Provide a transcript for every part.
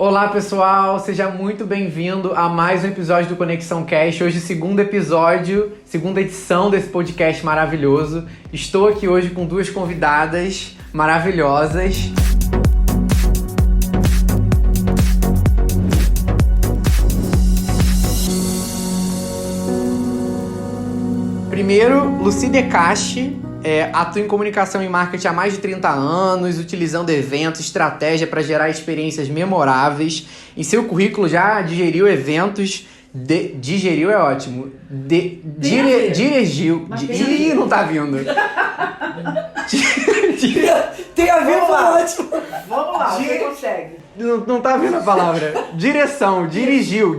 Olá pessoal, seja muito bem-vindo a mais um episódio do Conexão Cast. Hoje, segundo episódio, segunda edição desse podcast maravilhoso. Estou aqui hoje com duas convidadas maravilhosas. Primeiro, Lucy Decache. Atua em comunicação e marketing há mais de 30 anos, utilizando eventos, estratégia para gerar experiências memoráveis. Em seu currículo já digeriu eventos, digeriu é ótimo, dirigiu, ih, não tá vindo. Tem a ver com ótimo. Vamos lá, você consegue. Não tá vindo a palavra. Dirigiu,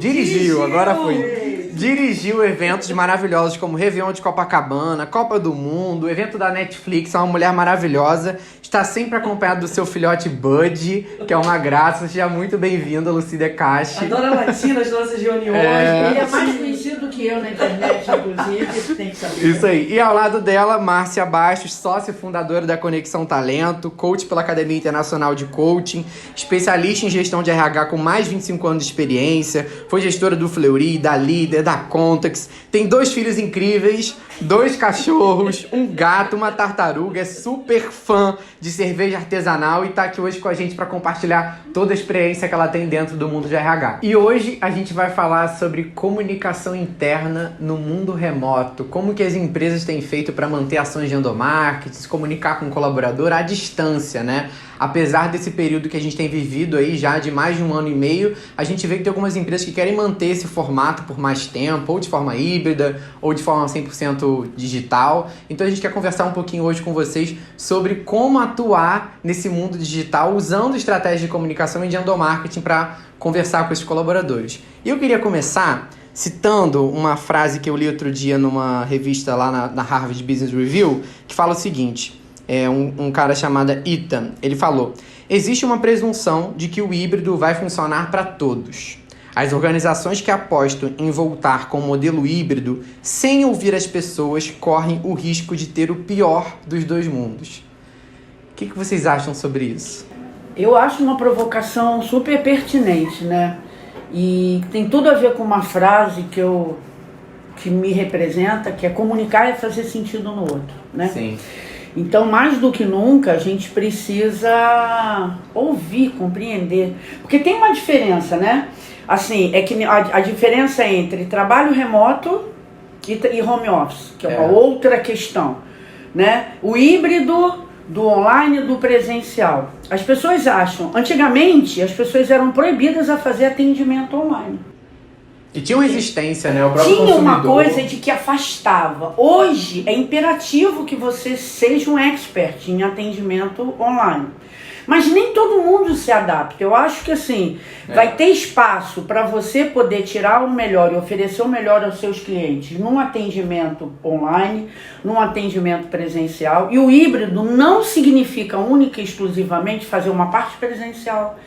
agora foi. Dirigiu eventos maravilhosos como Réveillon de Copacabana, Copa do Mundo, evento da Netflix, é uma mulher maravilhosa. Está sempre acompanhada do seu filhote Bud, que é uma graça. Seja muito bem-vinda, Lucy Decache. A dona Latina, as nossas reuniões. Ele é mais conhecido do que eu na internet, inclusive, você tem que saber. Isso aí. E ao lado dela, Márcia Bastos, sócia fundadora da Conexão Talento, coach pela Academia Internacional de Coaching, especialista em gestão de RH com mais de 25 anos de experiência, foi gestora do Fleury, da Líder, da Contax, tem 2 filhos incríveis, 2 cachorros, um gato, uma tartaruga, é super fã de cerveja artesanal e tá aqui hoje com a gente para compartilhar toda a experiência que ela tem dentro do mundo de RH. E hoje a gente vai falar sobre comunicação interna no mundo remoto, como que as empresas têm feito para manter ações de endomarketing, se comunicar com o colaborador à distância, né? Apesar desse período que a gente tem vivido aí já de mais de 1 ano e meio, a gente vê que tem algumas empresas que querem manter esse formato por mais tempo, ou de forma híbrida, ou de forma 100% digital. Então a gente quer conversar um pouquinho hoje com vocês sobre como atuar nesse mundo digital usando estratégias de comunicação e de endomarketing para conversar com esses colaboradores. E eu queria começar citando uma frase que eu li outro dia numa revista lá na Harvard Business Review, que fala o seguinte... um cara chamado Ethan, ele falou: existe uma presunção de que o híbrido vai funcionar para todos. As organizações que apostam em voltar com o modelo híbrido sem ouvir as pessoas correm o risco de ter o pior dos 2 mundos. O que vocês acham sobre isso? Eu acho uma provocação super pertinente, né? E tem tudo a ver com uma frase que me representa, que é comunicar é fazer sentido no outro, né? Sim. Então, mais do que nunca, a gente precisa ouvir, compreender. Porque tem uma diferença, né? Assim, é que a diferença entre trabalho remoto e home office, que é uma outra questão, né? O híbrido do online e do presencial. As pessoas acham... Antigamente, as pessoas eram proibidas a fazer atendimento online. E tinha uma resistência, né? O próprio tinha uma consumidor. coisa de que afastava. Hoje é imperativo que você seja um expert em atendimento online. Mas nem todo mundo se adapta. Eu acho que assim, vai ter espaço para você poder tirar o melhor e oferecer o melhor aos seus clientes num atendimento online, num atendimento presencial. E o híbrido não significa única e exclusivamente fazer uma parte presencial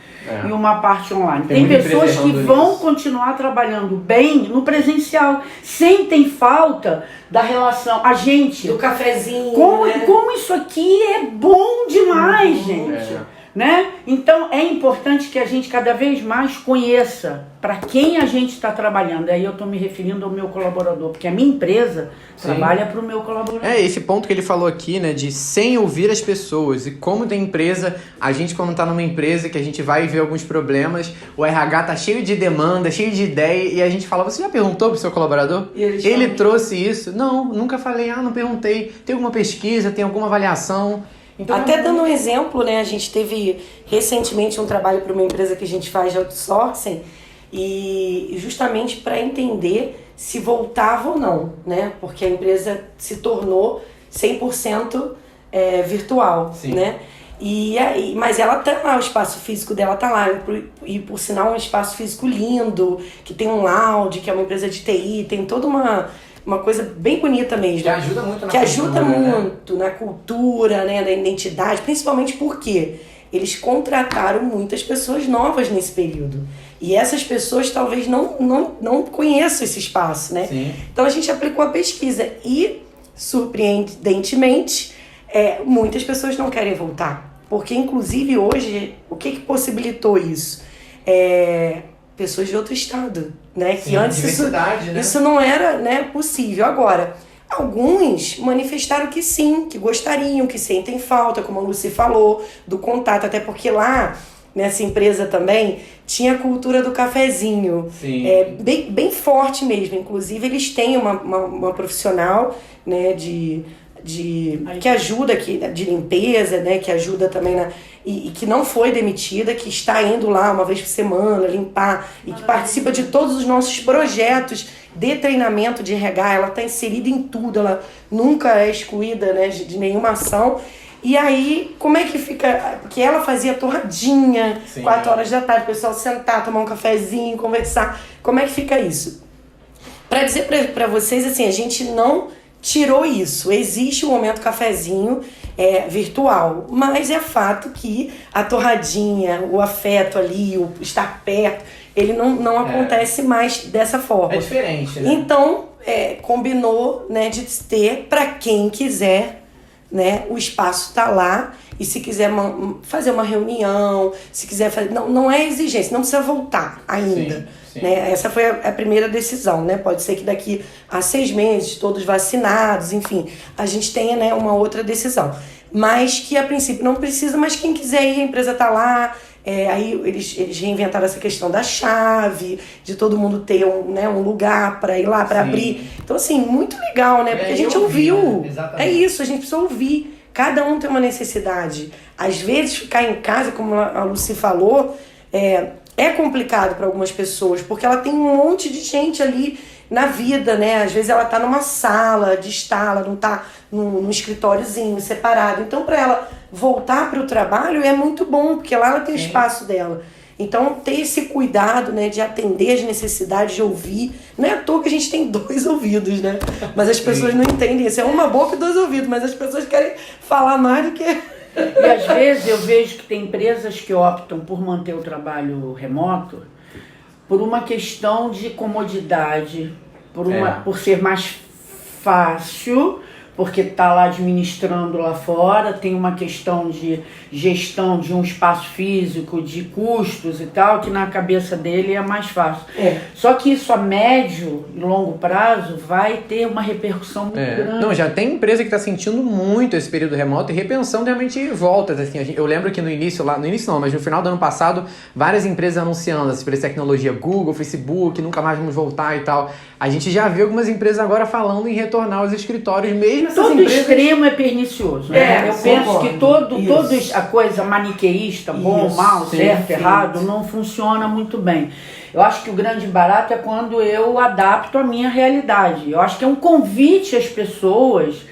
e uma parte online. Tem pessoas que vão continuar trabalhando bem no presencial, sentem falta da relação. A gente... Do cafezinho, como isso aqui é bom demais, gente. Né? Então é importante que a gente cada vez mais conheça para quem a gente está trabalhando. Aí eu estou me referindo ao meu colaborador, porque a minha empresa trabalha para o meu colaborador. Esse ponto que ele falou aqui, né, de sem ouvir as pessoas. E como tem empresa, a gente quando está numa empresa que a gente vai ver alguns problemas, o RH tá cheio de demanda, cheio de ideia, e a gente fala: você já perguntou pro seu colaborador? Ele trouxe isso? Não, nunca falei, não perguntei. Tem alguma pesquisa, tem alguma avaliação? Então, até dando um exemplo, né, a gente teve recentemente um trabalho para uma empresa que a gente faz de outsourcing, e justamente para entender se voltava ou não, né, porque a empresa se tornou 100% virtual, né, mas ela tá lá, o espaço físico dela tá lá, e por sinal é um espaço físico lindo, que tem um lounge, que é uma empresa de TI, tem toda uma coisa bem bonita mesmo. Que ajuda muito na cultura. Que ajuda muito na cultura, né, na identidade, principalmente porque eles contrataram muitas pessoas novas nesse período. E essas pessoas talvez não conheçam esse espaço, né? Sim. Então a gente aplicou a pesquisa e, surpreendentemente, muitas pessoas não querem voltar. Porque, inclusive, hoje, o que possibilitou isso? pessoas de outro estado, né? Sim, que antes isso não era, né, possível. Agora, alguns manifestaram que sim, que gostariam, que sentem falta, como a Lucy falou, do contato, até porque lá nessa empresa também tinha a cultura do cafezinho, bem forte mesmo. Inclusive eles têm uma profissional, né, que ajuda aqui, de limpeza, né, que ajuda também e que não foi demitida, que está indo lá uma vez por semana limpar e que participa de todos os nossos projetos de treinamento de RH. Ela está inserida em tudo, ela nunca é excluída, né, de nenhuma ação. E aí, como é que fica? Porque ela fazia torradinha, 4 horas da tarde, o pessoal sentar, tomar um cafezinho, conversar. Como é que fica isso? Para dizer para vocês, assim, a gente não tirou isso. Existe o momento cafezinho virtual, mas é fato que a torradinha, o afeto ali, o estar perto, ele não acontece mais dessa forma. É diferente, né? Então, combinou, né, de ter, para quem quiser, né, o espaço tá lá, e se quiser fazer uma reunião, se quiser fazer, não é exigência, não precisa voltar ainda. Sim. Né? Essa foi a primeira decisão, né? Pode ser que daqui a 6 meses, todos vacinados, enfim, a gente tenha, né, uma outra decisão. Mas que a princípio não precisa, mas quem quiser ir, a empresa tá lá. Aí eles reinventaram essa questão da chave, de todo mundo ter um lugar para ir lá, para abrir. Então, assim, muito legal, né? Porque a gente ouviu. Né? É isso, a gente precisa ouvir. Cada um tem uma necessidade. Às vezes, ficar em casa, como a Lucy falou, é complicado para algumas pessoas, porque ela tem um monte de gente ali na vida, né? Às vezes ela tá numa sala de estar, ela não tá num escritóriozinho separado. Então, para ela voltar para o trabalho é muito bom, porque lá ela tem o espaço dela. Então, ter esse cuidado, né, de atender as necessidades, de ouvir. Não é à toa que a gente tem 2 ouvidos, né? Mas as pessoas não entendem isso. É uma boca e 2 ouvidos, mas as pessoas querem falar mais do que... E às vezes eu vejo que tem empresas que optam por manter o trabalho remoto por uma questão de comodidade, por ser mais fácil, porque está lá administrando lá fora, tem uma questão de gestão de um espaço físico, de custos e tal, que na cabeça dele é mais fácil. Só que isso a médio e longo prazo vai ter uma repercussão muito grande. Não, já tem empresa que está sentindo muito esse período remoto e repensando realmente voltas. Assim, eu lembro que no início não, mas no final do ano passado, várias empresas anunciando essa tecnologia, Google, Facebook, nunca mais vamos voltar e tal. A gente já viu algumas empresas agora falando em retornar aos escritórios, mesmo essas todo empresas... extremo é pernicioso, né? Eu penso que todos a coisa maniqueísta, bom, mal, certo, errado, não funciona muito bem. Eu acho que o grande barato é quando eu adapto a minha realidade. Eu acho que é um convite às pessoas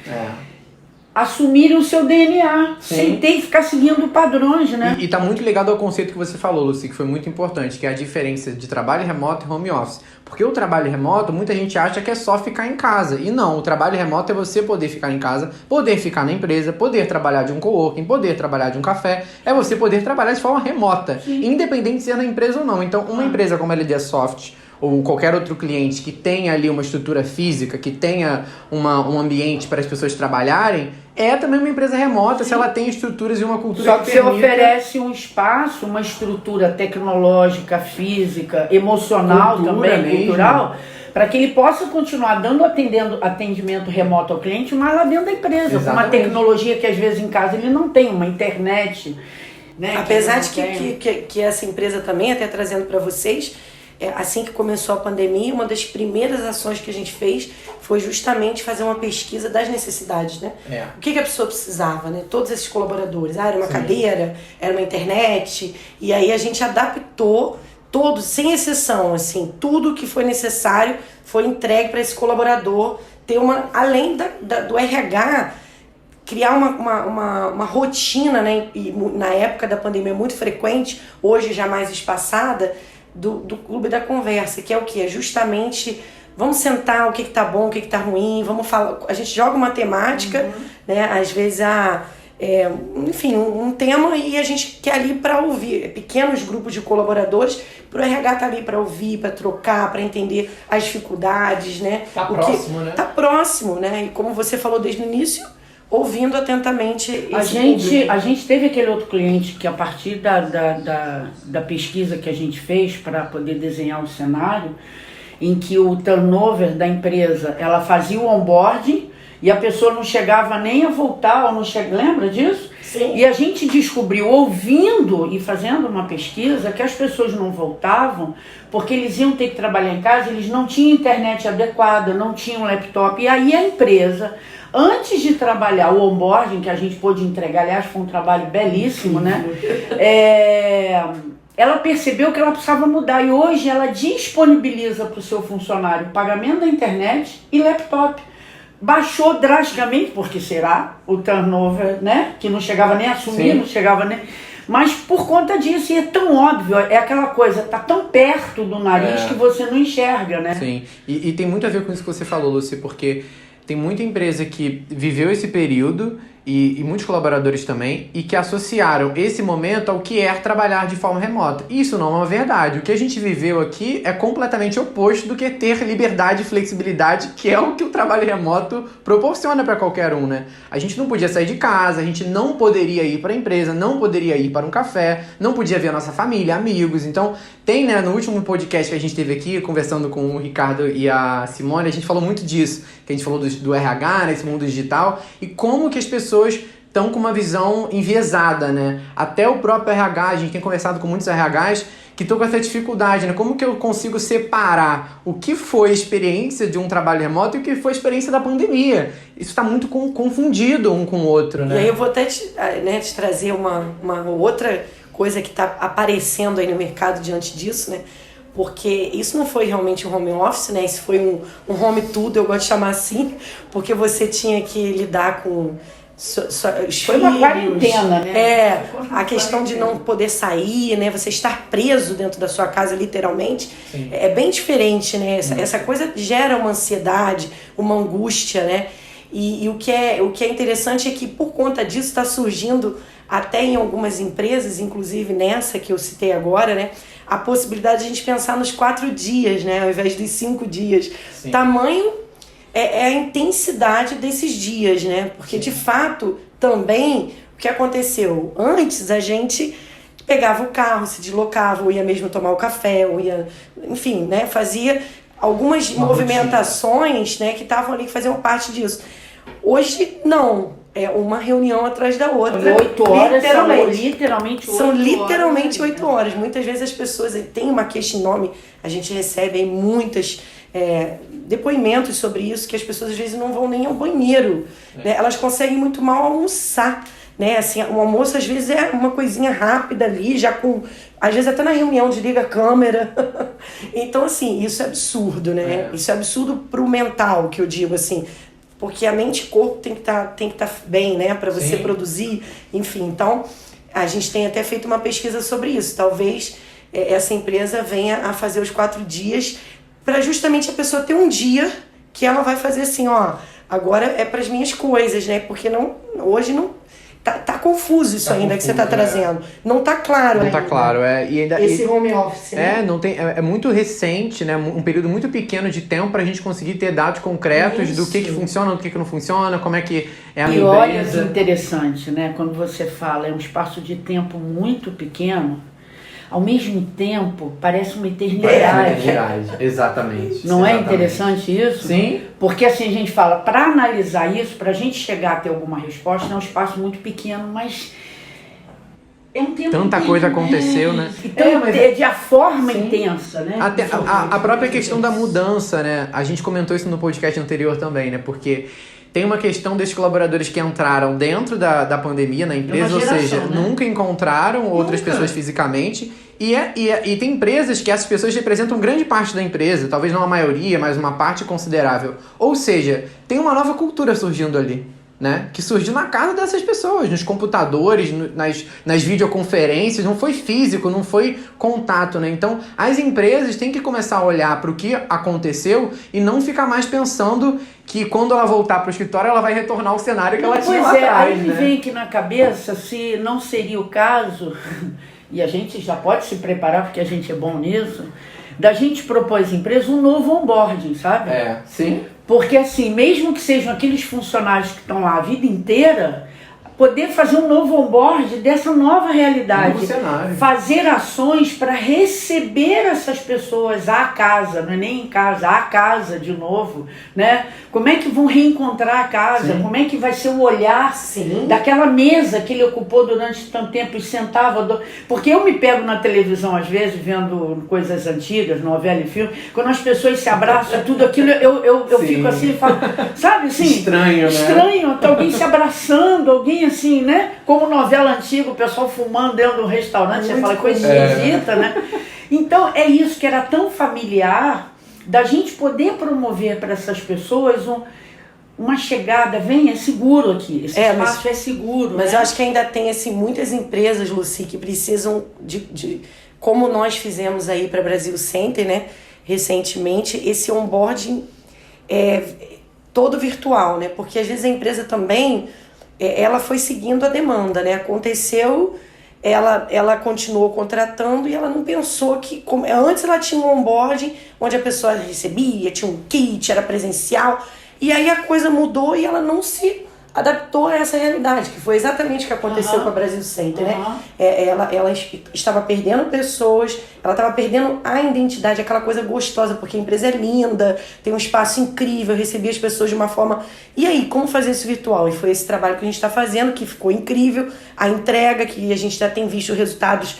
assumirem o seu DNA, sem ter que ficar seguindo padrões, né? E tá muito ligado ao conceito que você falou, Lucy, que foi muito importante, que é a diferença de trabalho remoto e home office. Porque o trabalho remoto, muita gente acha que é só ficar em casa. E não, o trabalho remoto é você poder ficar em casa, poder ficar na empresa, poder trabalhar de um coworking, poder trabalhar de um café. É você poder trabalhar de forma remota, independente de ser na empresa ou não. Então, uma empresa como a LD Soft ou qualquer outro cliente que tenha ali uma estrutura física, que tenha um ambiente para as pessoas trabalharem, é também uma empresa remota, se ela tem estruturas e uma cultura Só que você oferece um espaço, uma estrutura tecnológica, física, emocional também, cultural, para que ele possa continuar dando atendimento remoto ao cliente, mas lá dentro da empresa, com uma tecnologia que às vezes em casa ele não tem, uma internet. Né, apesar de que essa empresa também, até trazendo para vocês, assim que começou a pandemia, uma das primeiras ações que a gente fez foi justamente fazer uma pesquisa das necessidades, né? O que a pessoa precisava, né? Todos esses colaboradores. Era uma cadeira, era uma internet. E aí a gente adaptou todos, sem exceção, assim, tudo que foi necessário foi entregue para esse colaborador ter além do RH, criar uma rotina, né? E na época da pandemia muito frequente, hoje já mais espaçada, do clube da conversa, que é o quê? É justamente, vamos sentar, o que tá bom, o que tá ruim, vamos falar, a gente joga uma temática, né? Às vezes enfim, um tema, e a gente quer ali para ouvir, pequenos grupos de colaboradores, pro RH tá ali para ouvir, para trocar, para entender as dificuldades, né? Tá próximo, né? Tá próximo, né? E como você falou desde o início, ouvindo atentamente esse público. A gente teve aquele outro cliente que, a partir da pesquisa que a gente fez para poder desenhar o cenário, em que o turnover da empresa, ela fazia o onboarding e a pessoa não chegava nem a voltar, lembra disso? Sim. E a gente descobriu, ouvindo e fazendo uma pesquisa, que as pessoas não voltavam porque eles iam ter que trabalhar em casa, eles não tinham internet adequada, não tinham laptop, e aí a empresa, antes de trabalhar o onboarding, que a gente pôde entregar, aliás, foi um trabalho belíssimo, né? Ela percebeu que ela precisava mudar, e hoje ela disponibiliza para o seu funcionário o pagamento da internet e laptop. Baixou drasticamente, porque será o turnover, né? Que não chegava nem a assumir, não chegava nem... Mas por conta disso, e é tão óbvio, é aquela coisa, tá tão perto do nariz que você não enxerga, né? Sim, e tem muito a ver com isso que você falou, Lucy, porque tem muita empresa que viveu esse período e muitos colaboradores também, e que associaram esse momento ao que é trabalhar de forma remota. Isso não é uma verdade. O que a gente viveu aqui é completamente oposto do que ter liberdade e flexibilidade, que é o que o trabalho remoto proporciona para qualquer um, né? A gente não podia sair de casa, a gente não poderia ir para a empresa, não poderia ir para um café, não podia ver a nossa família, amigos. Então, tem, né, no último podcast que a gente teve aqui, conversando com o Ricardo e a Simone, a gente falou muito disso, que a gente falou do RH, nesse mundo digital, e como que as pessoas estão com uma visão enviesada, né? Até o próprio RH, a gente tem conversado com muitos RHs que estão com essa dificuldade, né? Como que eu consigo separar o que foi a experiência de um trabalho remoto e o que foi a experiência da pandemia? Isso está muito confundido um com o outro, né? E aí eu vou até te trazer uma outra coisa que está aparecendo aí no mercado diante disso, né? Porque isso não foi realmente um home office, né? Isso foi um home tudo, eu gosto de chamar assim, porque você tinha que lidar com os foi uma quarentena, né? A questão de não poder sair, né? Você estar preso dentro da sua casa, literalmente. Sim. É bem diferente, né? Essa coisa gera uma ansiedade, uma angústia, né? E o que é interessante é que, por conta disso, está surgindo até em algumas empresas, inclusive nessa que eu citei agora, né? A possibilidade de a gente pensar nos 4 dias, né? Ao invés dos 5 dias. Sim. Tamanho é a intensidade desses dias, né? Porque, de fato, também, o que aconteceu? Antes, a gente pegava o carro, se deslocava, ou ia mesmo tomar o café, ou ia... Enfim, né? Fazia algumas movimentações, né? Que estavam ali, que faziam parte disso. Hoje, não. É uma reunião atrás da outra. 8 horas, literalmente 8 horas. São literalmente 8 horas. Muitas vezes as pessoas... Tem uma queixa enorme, a gente recebe aí muitas... depoimentos sobre isso, que as pessoas às vezes não vão nem ao banheiro, né? Elas conseguem muito mal almoçar, né? Assim, o almoço às vezes é uma coisinha rápida ali, já com, às vezes até na reunião desliga a câmera. Então, assim, isso é absurdo, né? Isso é absurdo pro mental, que eu digo assim, porque a mente e o corpo tem que tá bem, né? Para você produzir, enfim. Então, a gente tem até feito uma pesquisa sobre isso. Talvez essa empresa venha a fazer os 4 dias para justamente a pessoa ter um dia que ela vai fazer assim, ó, agora é para as minhas coisas, né? Porque hoje não tá confuso isso ainda confuso, que você tá trazendo. Não tá claro ainda. Não tá claro, e ainda esse home office, né? Não tem, é muito recente, né? Um período muito pequeno de tempo pra gente conseguir ter dados concretos do que funciona, do que não funciona, como é que é a empresa. E olha que interessante, né? Quando você fala, é um espaço de tempo muito pequeno, ao mesmo tempo, parece uma eternidade. Exatamente. Não é interessante isso? Sim. Porque assim a gente fala, para analisar isso, para a gente chegar a ter alguma resposta, é um espaço muito pequeno, mas é um tempo tanta coisa aconteceu, né? Então, de a forma intensa, né? Até a própria questão da mudança, né? A gente comentou isso no podcast anterior também, né? Porque tem uma questão desses colaboradores que entraram dentro da pandemia na empresa, ou seja, nunca encontraram outras pessoas fisicamente. E tem empresas que essas pessoas representam grande parte da empresa, talvez não a maioria, mas uma parte considerável. Ou seja, tem uma nova cultura surgindo ali, né? Que surgiu na casa dessas pessoas, nos computadores, nas videoconferências, não foi físico, não foi contato, né? Então, as empresas têm que começar a olhar para o que aconteceu e não ficar mais pensando que quando ela voltar para o escritório, ela vai retornar ao cenário que ela tinha lá atrás, aí me vem aqui na cabeça, se não seria o caso, e a gente já pode se preparar porque a gente é bom nisso, da gente propor às empresas um novo onboarding, sabe? Sim. Porque assim, mesmo que sejam aqueles funcionários que estão lá a vida inteira, poder fazer um novo onboard dessa nova realidade. Novo cenário. Fazer ações para receber essas pessoas à casa, não é nem em casa, à casa de novo, né? Como é que vão reencontrar a casa? Sim. Como é que vai ser o olhar daquela mesa que ele ocupou durante tanto tempo e sentava... Porque eu me pego na televisão, às vezes, vendo coisas antigas, novela e filme, quando as pessoas se abraçam, tudo aquilo, eu fico assim, falo, sabe assim? Estranho, né? Estranho, tá alguém se abraçando, alguém assim, né? Como novela antiga, o pessoal fumando dentro do restaurante, você fala, coisa esquisita, né? Então, é isso que era tão familiar, da gente poder promover para essas pessoas uma chegada, vem, é seguro aqui, esse espaço é seguro. Mas né? eu acho que ainda tem assim, muitas empresas, Lucy, que precisam de como nós fizemos aí para Brasil Center, né? Recentemente, esse onboarding todo virtual, né? Porque às vezes a empresa também... ela foi seguindo a demanda, né? Aconteceu, ela continuou contratando e ela não pensou que... Antes ela tinha um onboarding onde a pessoa recebia, tinha um kit, era presencial, e aí a coisa mudou e ela não se adaptou a essa realidade, que foi exatamente o que aconteceu com a Brasil Center, né? Ela estava perdendo pessoas, ela estava perdendo a identidade, aquela coisa gostosa, porque a empresa é linda, tem um espaço incrível, recebia as pessoas de uma forma... E aí, como fazer isso virtual? E foi esse trabalho que a gente está fazendo, que ficou incrível, a entrega, que a gente já tem visto resultados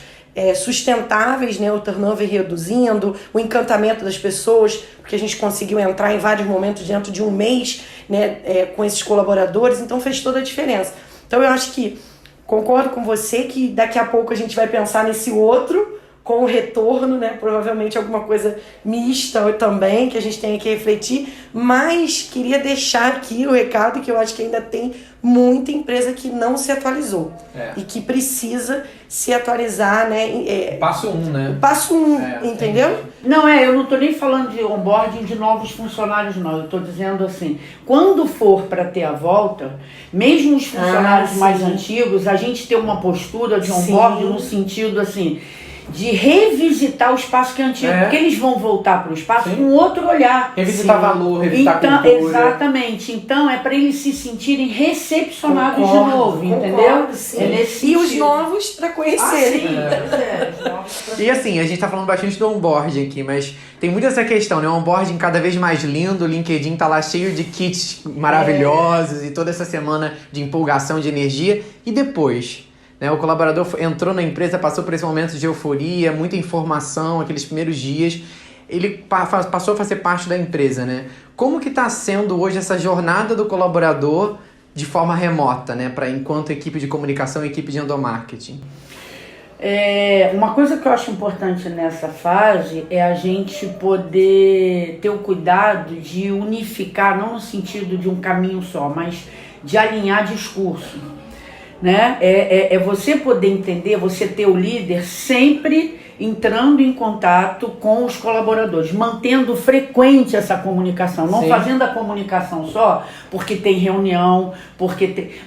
sustentáveis, né? O turnover reduzindo, o encantamento das pessoas, porque a gente conseguiu entrar em vários momentos dentro de um mês, né? Com esses colaboradores, então fez toda a diferença. Então eu acho que, concordo com você, que daqui a pouco a gente vai pensar nesse outro, com o retorno, né? Provavelmente alguma coisa mista também, que a gente tenha que refletir, mas queria deixar aqui o recado que eu acho que ainda tem muita empresa que não se atualizou e que precisa se atualizar, né? Passo 1, né? Passo 1, entendeu? Não, eu não estou nem falando de onboarding de novos funcionários, não. Eu estou dizendo assim, quando for para ter a volta, mesmo os funcionários mais antigos, a gente ter uma postura de onboarding no sentido assim... de revisitar o espaço que é antigo, porque eles vão voltar para o espaço com outro olhar. Revisitar valor, revisitar cultura. Exatamente. Então, é para eles se sentirem recepcionados de novo, entendeu? E os novos para conhecerem. E assim, a gente tá falando bastante do onboarding aqui, mas tem muito essa questão, né? O onboarding cada vez mais lindo, o LinkedIn tá lá cheio de kits maravilhosos e toda essa semana de empolgação, de energia. E depois... né? O colaborador entrou na empresa, passou por esse momento de euforia, muita informação, aqueles primeiros dias. Ele passou a fazer parte da empresa, né? Como que está sendo hoje essa jornada do colaborador de forma remota, né? Enquanto equipe de comunicação e equipe de endomarketing? Uma coisa que eu acho importante nessa fase é a gente poder ter o cuidado de unificar, não no sentido de um caminho só, mas de alinhar discurso. Né? É você poder entender, você ter o líder sempre entrando em contato com os colaboradores, mantendo frequente essa comunicação, não fazendo a comunicação só porque tem reunião,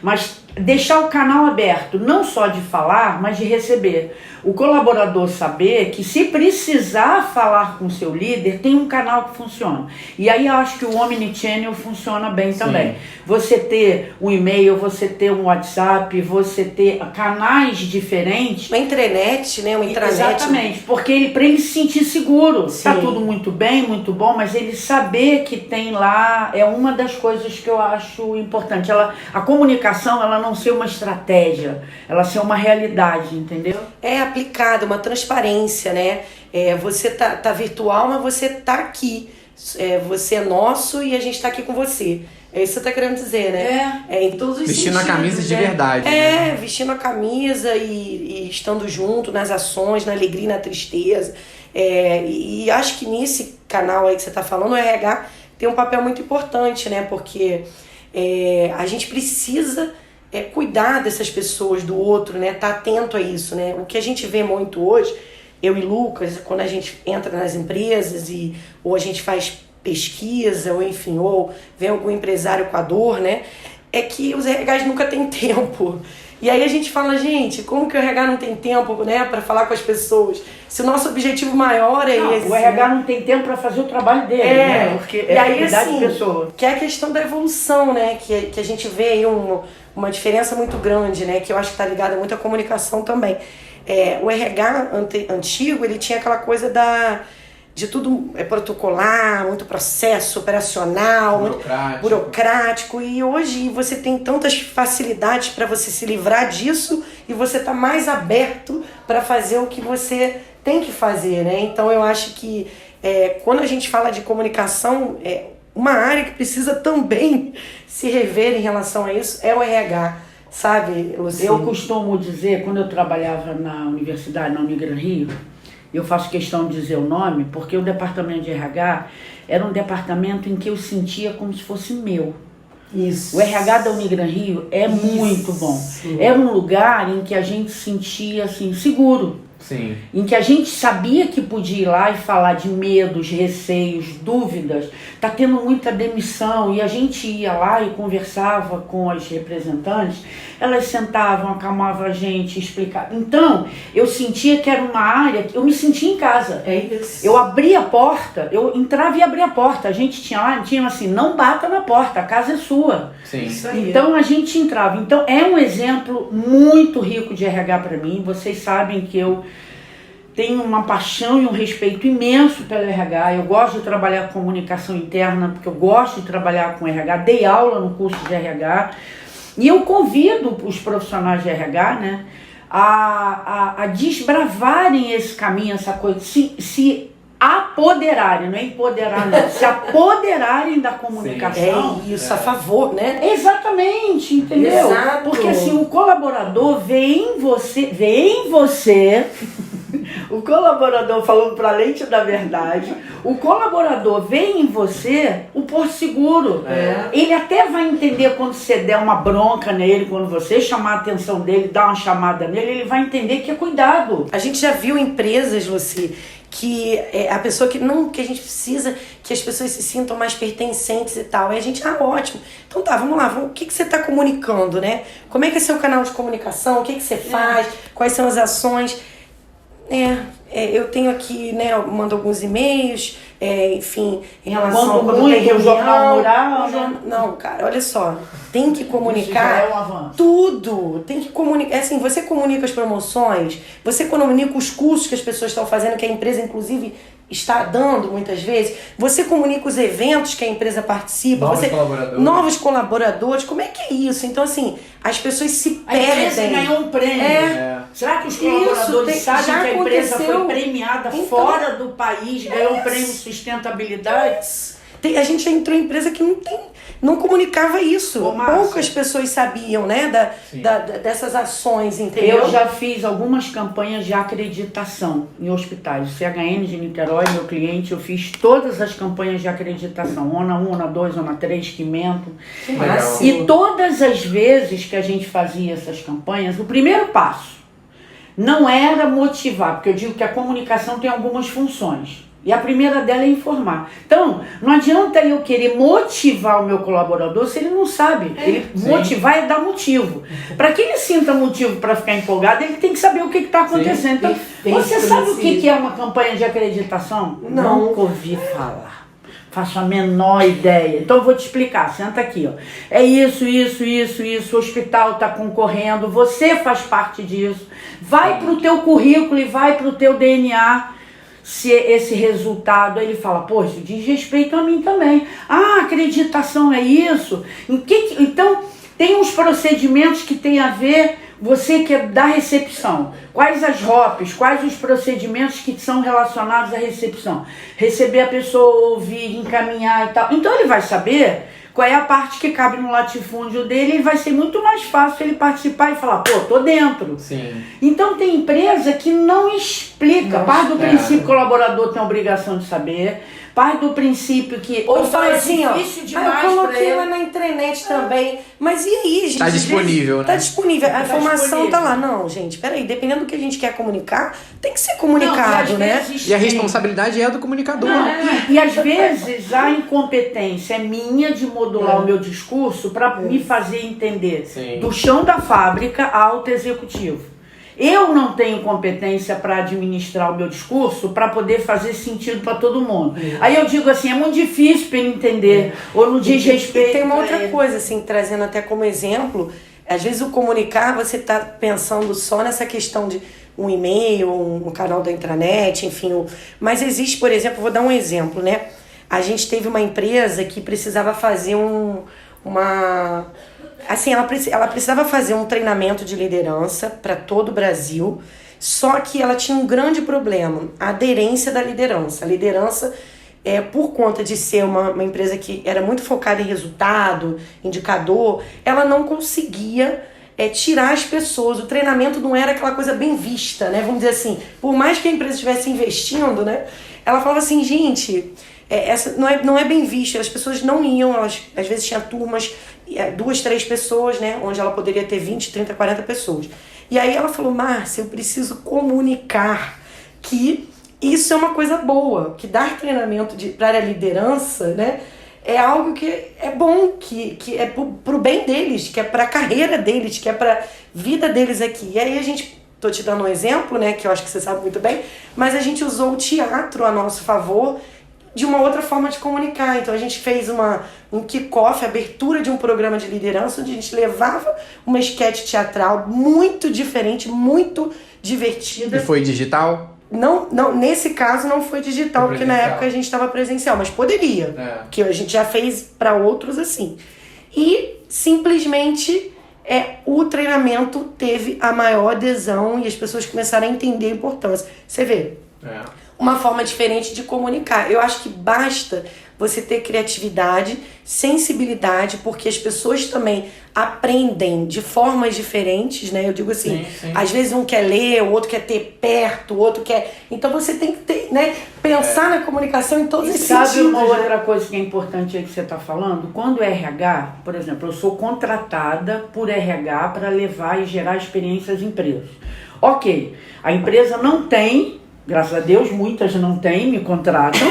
mas deixar o canal aberto, não só de falar, mas de receber. O colaborador saber que se precisar falar com o seu líder, tem um canal que funciona. E aí eu acho que o Omnichannel funciona bem também. Você ter um e-mail, você ter um WhatsApp, você ter canais diferentes. Uma intranet, né? Uma intranet. Exatamente, porque para ele se sentir seguro. Está tudo muito bem, muito bom, mas ele saber que tem lá é uma das coisas que eu acho importante. A comunicação, ela não ser uma estratégia, ela ser uma realidade, entendeu? Aplicada, uma transparência, né? Você tá virtual, mas você tá aqui. Você é nosso e a gente tá aqui com você. É isso que você tá querendo dizer, né? Em todos os vestindo sentidos, a camisa de verdade. Vestindo a camisa e estando junto nas ações, na alegria e na tristeza. E acho que nesse canal aí que você tá falando, o RH tem um papel muito importante, né? Porque a gente precisa cuidar dessas pessoas, do outro, né? Tá atento a isso, né? O que a gente vê muito hoje, eu e Lucas, quando a gente entra nas empresas ou a gente faz pesquisa, ou enfim, ou vem algum empresário com a dor, né? É que os RHs nunca têm tempo E aí a gente fala, gente, como que o RH não tem tempo, né, para falar com as pessoas? Se o nosso objetivo maior é esse. O RH não tem tempo para fazer o trabalho dele, né? Porque e aí, cuidar assim, de pessoa. que é a questão da evolução, né? Que a gente vê aí uma diferença muito grande, né? Que eu acho que está ligada muito à comunicação também. O RH antigo, ele tinha aquela coisa de tudo protocolar, muito processo operacional, burocrático. E hoje você tem tantas facilidades para você se livrar disso e você tá mais aberto para fazer o que você tem que fazer, né? Então eu acho que quando a gente fala de comunicação, uma área que precisa também se rever em relação a isso é o RH, sabe, Luciana? Eu costumo dizer, quando eu trabalhava na universidade, na Unigran Rio, eu faço questão de dizer o nome, porque o departamento de RH era um departamento em que eu sentia como se fosse meu. Isso. O RH da Unigran Rio é muito bom. Era um lugar em que a gente se sentia assim, seguro. Sim. Em que a gente sabia que podia ir lá e falar de medos, receios, dúvidas. Tá tendo muita demissão e a gente ia lá e conversava com as representantes. Elas sentavam, acalmavam a gente, explicavam. Então, eu sentia que era uma área, eu me sentia em casa. É isso. Eu abria a porta, eu entrava e abria a porta. A gente tinha lá, tinha assim, não bata na porta, a casa é sua. Sim. Isso aí. Então a gente entrava. Então é um exemplo muito rico de RH para mim. Vocês sabem que eu tenho uma paixão e um respeito imenso pelo RH. Eu gosto de trabalhar com comunicação interna, porque eu gosto de trabalhar com RH. Dei aula no curso de RH. E eu convido os profissionais de RH, né, a desbravarem esse caminho, essa coisa, se apoderarem, não é empoderar não, se apoderarem da comunicação. É isso, a favor, né? Exatamente, entendeu? Exato. Porque assim, o colaborador vê em você o colaborador, falando para lente da verdade, o colaborador vê em você o porto seguro. Ele até vai entender quando você der uma bronca nele, quando você chamar a atenção dele, dar uma chamada nele, ele vai entender que é cuidado. A gente já viu empresas, Luci, que a pessoa que a gente precisa que as pessoas se sintam mais pertencentes e tal. E a gente, ótimo. Então tá, vamos lá, o que você está comunicando, né? Como é que é seu canal de comunicação? O que você faz? Quais são as ações? Eu tenho aqui, né, eu mando alguns e-mails, enfim, em relação a quando tem o jornal rural, né? Não, cara, olha só, tem que comunicar Isso já é um avanço. tudo, tem que comunicar, assim, você comunica as promoções, você comunica os cursos que as pessoas estão fazendo, que a empresa, inclusive, está dando muitas vezes, você comunica os eventos que a empresa participa, novos colaboradores, como é que é isso? Então, assim, as pessoas se perdem. A empresa ganhou um prêmio. Será que os colaboradores sabem que a empresa foi premiada fora do país, ganhou um prêmio de sustentabilidade? A gente já entrou em empresa que não comunicava isso. Poucas pessoas sabiam, né, dessas ações, entendeu? Eu já fiz algumas campanhas de acreditação em hospitais. O CHN de Niterói, meu cliente, eu fiz todas as campanhas de acreditação. ONA 1, ONA 2, ONA 3, Quimento. E todas as vezes que a gente fazia essas campanhas, o primeiro passo não era motivar, porque eu digo que a comunicação tem algumas funções. E a primeira dela é informar. Então, não adianta eu querer motivar o meu colaborador se ele não sabe. Motivar é dar motivo. Para que ele sinta motivo para ficar empolgado, ele tem que saber o que está acontecendo. Então, você sabe o que é uma campanha de acreditação? Não. Nunca ouvi falar. Faço a menor ideia. Então eu vou te explicar. Senta aqui, ó. É isso. O hospital está concorrendo. Você faz parte disso. Vai para o teu currículo e vai para o teu DNA. Se esse resultado, ele fala, poxa, diz respeito a mim também. Acreditação é isso? Então, tem uns procedimentos que tem a ver, você que é da recepção. Quais as ROPs, quais os procedimentos que são relacionados à recepção? Receber a pessoa, ouvir, encaminhar e tal. Então, ele vai saber qual é a parte que cabe no latifúndio dele, e vai ser muito mais fácil ele participar e falar, tô dentro. Sim. Então tem empresa que não explica. Parte do princípio que o colaborador tem a obrigação de saber, parte do princípio que ou fala assim, difícil demais eu coloquei lá na intranet também. Mas e aí, gente? Tá disponível, né? Tá disponível. A informação disponível. tá lá. Não, gente, peraí. Dependendo do que a gente quer comunicar, tem que ser comunicado, né? E a responsabilidade é do comunicador. E às vezes a incompetência é minha de todo lá o meu discurso para me fazer entender Sim. do chão da fábrica alto executivo. Eu não tenho competência para administrar o meu discurso para poder fazer sentido para todo mundo. Aí eu digo assim, é muito difícil para ele entender, ou não diz respeito. E tem uma pra outra ele. coisa, assim, trazendo até como exemplo, às vezes o comunicar, você está pensando só nessa questão de um e-mail, um canal da intranet, enfim. Mas existe, por exemplo, vou dar um exemplo, né? A gente teve uma empresa que precisava fazer ela precisava fazer um treinamento de liderança para todo o Brasil, só que ela tinha um grande problema, a aderência da liderança. A liderança, por conta de ser uma empresa que era muito focada em resultado, indicador, ela não conseguia tirar as pessoas. O treinamento não era aquela coisa bem vista, né? Vamos dizer assim, por mais que a empresa estivesse investindo, né? Ela falava assim, gente, essa não é bem vista, as pessoas não iam, elas às vezes tinha turmas, 2, 3 pessoas, né? Onde ela poderia ter 20, 30, 40 pessoas. E aí ela falou, Márcia, eu preciso comunicar que isso é uma coisa boa, que dar treinamento para a liderança, né? É algo que é bom, que é pro bem deles, que é pra carreira deles, que é pra vida deles aqui. E aí a gente, tô te dando um exemplo, né, que eu acho que você sabe muito bem, mas a gente usou o teatro a nosso favor de uma outra forma de comunicar. Então a gente fez um kick-off, abertura de um programa de liderança, onde a gente levava uma esquete teatral muito diferente, muito divertida. E foi digital? Não, nesse caso não foi digital, porque na época a gente estava presencial, mas poderia, que a gente já fez para outros assim. E simplesmente o treinamento teve a maior adesão e as pessoas começaram a entender a importância. Você vê, uma forma diferente de comunicar. Eu acho que basta você ter criatividade, sensibilidade, porque as pessoas também aprendem de formas diferentes, né? Eu digo assim, sim. Às vezes um quer ler, o outro quer ter perto, o outro quer... Então você tem que ter, né? Pensar na comunicação em todos esses sentidos. Sabe uma outra coisa que é importante aí que você está falando? Quando RH, por exemplo, eu sou contratada por RH para levar e gerar experiências em empresas. Ok, a empresa não tem... Graças a Deus, muitas não têm, me contratam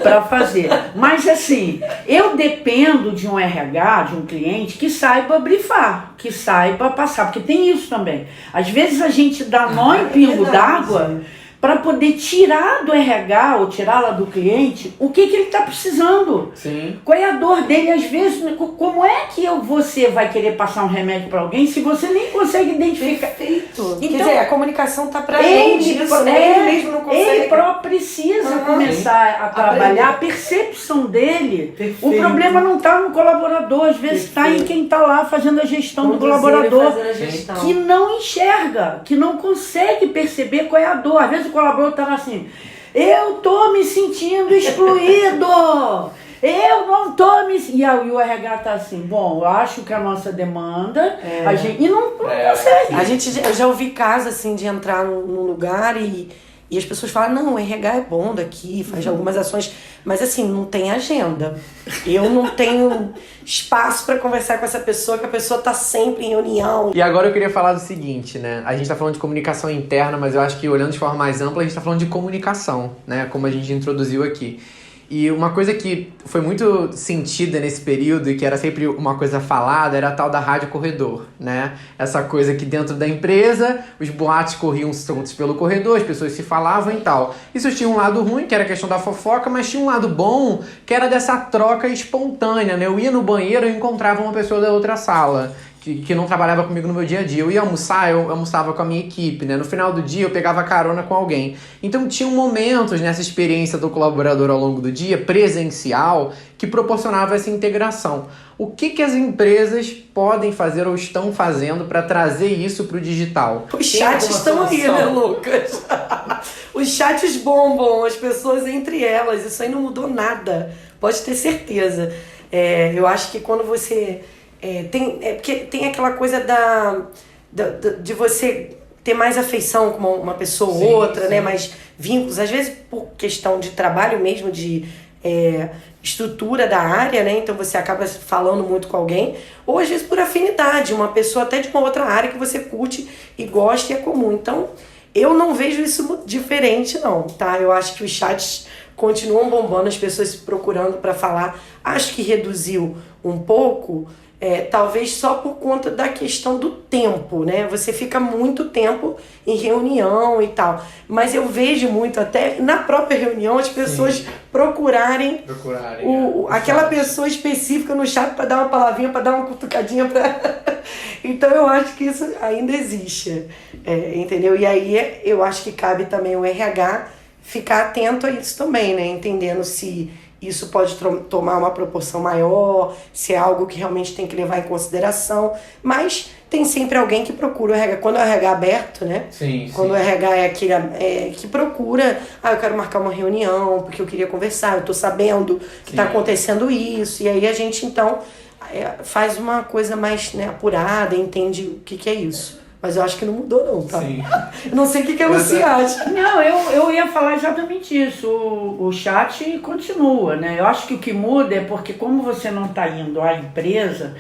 para fazer. Mas assim, eu dependo de um RH, de um cliente que saiba brifar, que saiba passar, porque tem isso também. Às vezes a gente dá nó em pingo d'água para poder tirar do RH ou tirar lá do cliente o que ele está precisando. Sim. Qual é a dor dele? Às vezes, como é que você vai querer passar um remédio para alguém se você nem consegue identificar? Perfeito. Então, quer dizer, a comunicação está para ele disso, né? Ele mesmo não consegue. Ele próprio precisa começar a trabalhar a percepção dele. Perfeito. O problema não está no colaborador, às vezes está em quem está lá fazendo a gestão do colaborador, que não enxerga, que não consegue perceber qual é a dor. Às vezes o colaborador está assim, eu tô me sentindo excluído, eu não tô me... E aí o RH tá assim, bom, eu acho que a nossa demanda, a gente... E não consegue. Eu já ouvi casos assim de entrar num lugar e as pessoas falam, não, o RH é bom daqui, faz algumas ações, mas assim, não tem agenda. Eu não tenho espaço para conversar com essa pessoa, que a pessoa tá sempre em reunião. E agora eu queria falar do seguinte, né? A gente tá falando de comunicação interna, mas eu acho que olhando de forma mais ampla, a gente tá falando de comunicação, né? Como a gente introduziu aqui. E uma coisa que foi muito sentida nesse período e que era sempre uma coisa falada era a tal da rádio corredor, né? Essa coisa que dentro da empresa os boatos corriam soltos pelo corredor, as pessoas se falavam e tal. Isso tinha um lado ruim, que era a questão da fofoca, mas tinha um lado bom, que era dessa troca espontânea, né? Eu ia no banheiro e encontrava uma pessoa da outra sala que não trabalhava comigo no meu dia a dia. Eu ia almoçar, eu almoçava com a minha equipe, né? No final do dia eu pegava carona com alguém. Então tinham momentos nessa experiência do colaborador ao longo do dia, presencial, que proporcionava essa integração. O que as empresas podem fazer ou estão fazendo para trazer isso para o digital? Os chats estão aí, né, Lucas? Os chats bombam, as pessoas entre elas. Isso aí não mudou nada, pode ter certeza. Eu acho que quando você... porque tem aquela coisa de você ter mais afeição com uma pessoa ou outra, né? Mais vínculos, às vezes por questão de trabalho mesmo, de estrutura da área, né? Então você acaba falando muito com alguém, ou às vezes por afinidade, uma pessoa até de uma outra área que você curte e gosta e é comum. Então eu não vejo isso diferente não, tá? Eu acho que os chats continuam bombando, as pessoas se procurando para falar. Acho que reduziu um pouco, talvez só por conta da questão do tempo, né? Você fica muito tempo em reunião e tal. Mas eu vejo muito, até na própria reunião, as pessoas procurarem aquela pessoa específica no chat para dar uma palavrinha, para dar uma cutucadinha. Então eu acho que isso ainda existe, entendeu? E aí eu acho que cabe também o RH ficar atento a isso também, né? Entendendo se isso pode tomar uma proporção maior, se é algo que realmente tem que levar em consideração. Mas tem sempre alguém que procura o RH. Quando o RH é aberto, né? Quando o RH é aquele que procura, eu quero marcar uma reunião, porque eu queria conversar, eu tô sabendo que está acontecendo isso. E aí a gente, então, faz uma coisa mais, né, apurada, entende o que é isso. Mas eu acho que não mudou não, tá? Sim. Eu não sei o que a Lucy acha. Não, eu ia falar exatamente isso. O chat continua, né? Eu acho que o que muda é porque como você não está indo à empresa,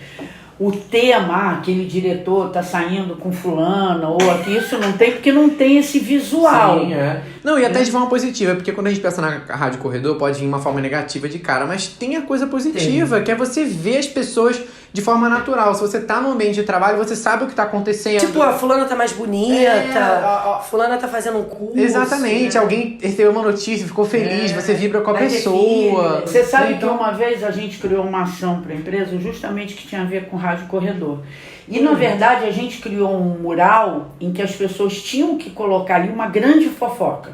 o tema, aquele diretor tá saindo com fulano, ou aqui, isso não tem, porque não tem esse visual. Sim, Não, e até de forma positiva, porque quando a gente pensa na Rádio Corredor, pode vir uma forma negativa de cara, mas tem a coisa positiva, que é você ver as pessoas de forma natural. Se você tá no ambiente de trabalho, você sabe o que tá acontecendo. Tipo, a fulana tá mais bonita, fulana tá fazendo um curso. Exatamente, alguém recebeu uma notícia, ficou feliz, você vibra com a pessoa. Você sabe que uma vez a gente criou uma ação para a empresa justamente que tinha a ver com Rádio Corredor. E na verdade a gente criou um mural em que as pessoas tinham que colocar ali uma grande fofoca.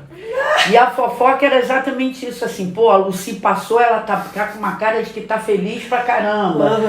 E a fofoca era exatamente isso, assim, a Lucy passou, ela tá com uma cara de que tá feliz pra caramba.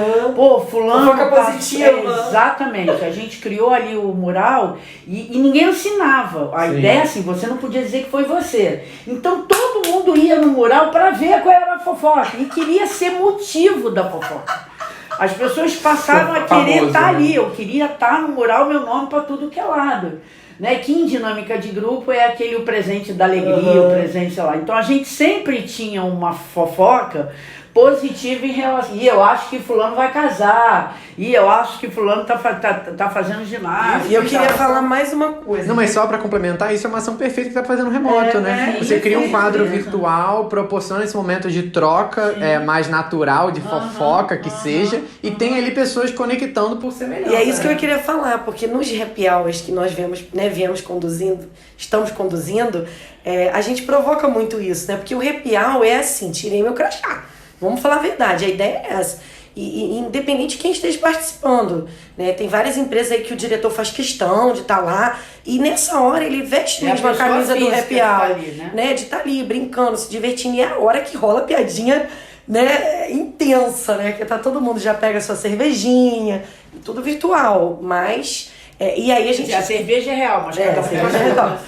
Fulano... Fofoca positiva. Exatamente, a gente criou ali o mural e ninguém assinava. A ideia, assim, você não podia dizer que foi você. Então todo mundo ia no mural pra ver qual era a fofoca e queria ser motivo da fofoca. As pessoas passaram a querer estar ali. Eu queria estar no mural, meu nome para tudo que é lado. Né? Que em dinâmica de grupo é aquele o presente da alegria, o presente, sei lá. Então a gente sempre tinha uma fofoca positiva em relação. E eu acho que fulano vai casar. E eu acho que fulano tá fazendo ginástica. E eu queria falar mais uma coisa. Não, mas só pra complementar, isso é uma ação perfeita que tá fazendo remoto, né? Você cria um quadro virtual, proporciona esse momento de troca mais natural, de fofoca que seja, e tem ali pessoas conectando por semelhança. E é isso que eu queria falar, porque nos happy hours que nós estamos conduzindo, a gente provoca muito isso, né? Porque o happy hour é assim, tirei meu crachá. Vamos falar a verdade, a ideia é essa. E independente de quem esteja participando, né? Tem várias empresas aí que o diretor faz questão de estar lá e nessa hora ele veste mesmo a camisa do happy hour, né? De estar ali brincando, se divertindo, e é a hora que rola a piadinha, né, intensa, né? Que tá todo mundo já pega a sua cervejinha, tudo virtual, mas... e aí a gente... A cerveja é real, mas a cerveja é real.